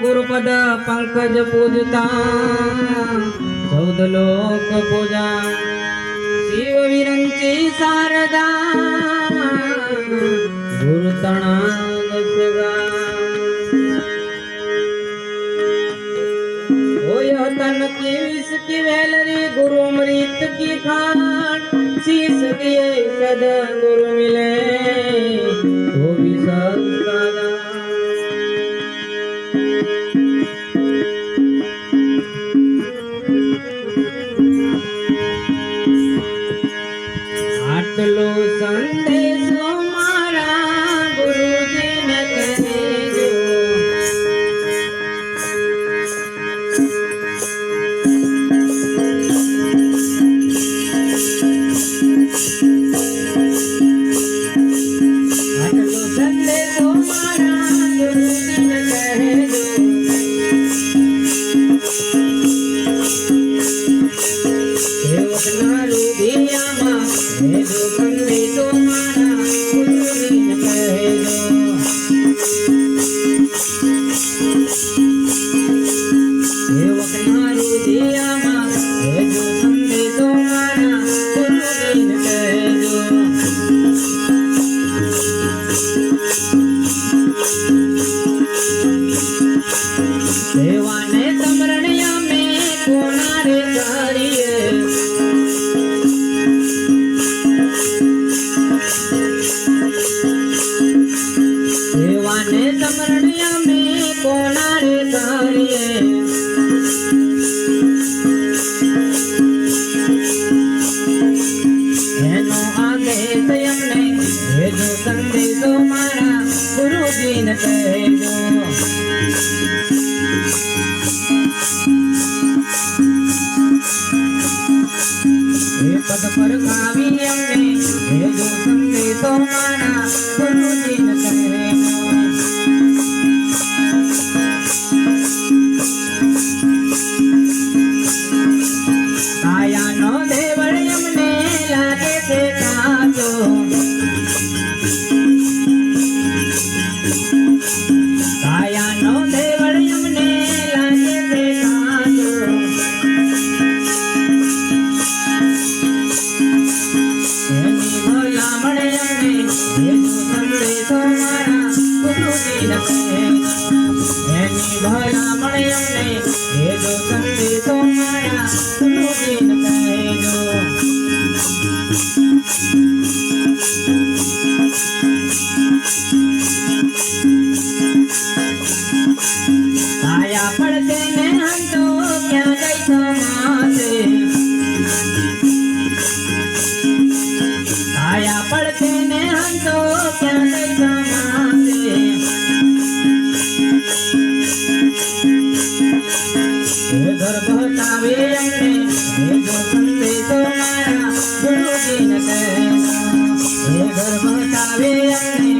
गुरुपद पंकज पूजता 14 लोक पूजा शिव विरंची शारदा गुरु तणाग सगा तन की विष की वेलरी गुरु मृत की खान शीश दिए सद गुरु मिले तो भी सदा आटलो संदेशो मारा गुरुजी ने कहेजो संदेशो मारा गुरुजी ने कहेजो पद पर खावी हमने भेजो संदेशो मारा गुरुजी ने कहेजो काया नो देवड़ हमने लागे से काजो पड़ते ने हम तो क्या गई समासे आया पड़ते ने हम तो क्या गई समासे घर बतावे हमने जो संदेशो मारा गुरुजी ने कहेजो घर बतावे हमने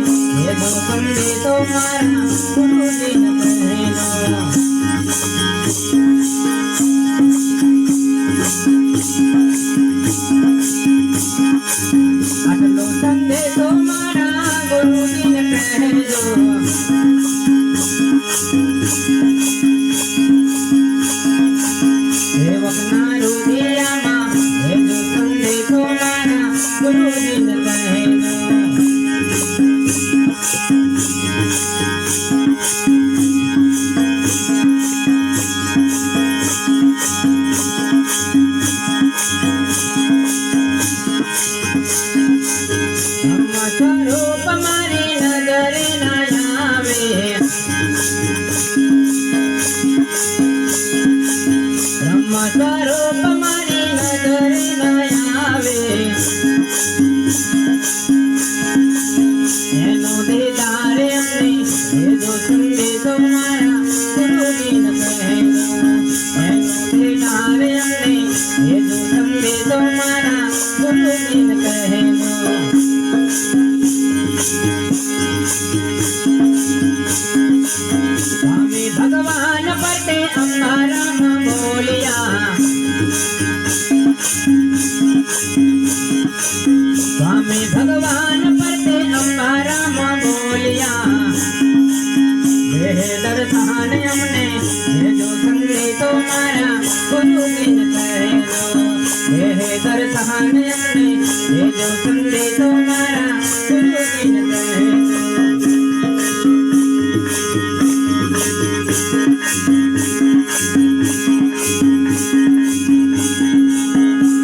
जो संदेशो मारा गुरुजी ने कहेजो आटलो संदेशो मारा गुरुजी ने कहेजो सेवक नारू दिया मां भेजो संदेशो मारा गुरुजी ने कहेजो स्वरूप मारी नजरे न आवे ब्रह्म स्वरूप मारी नजरे न आवे स्वामी भगवान परते अंबारा में बोलिया दर्शन हमने जो संगे तो मारा गुरु बिन कहो दर्शन हमने जो संगे तो मारा गुरु बिन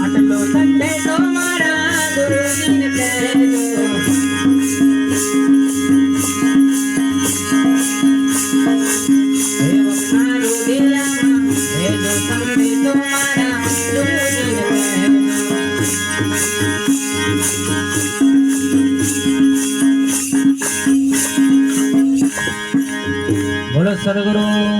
अटलो संडे तो मारा गुरु बिन कहो बोलो सदगुरु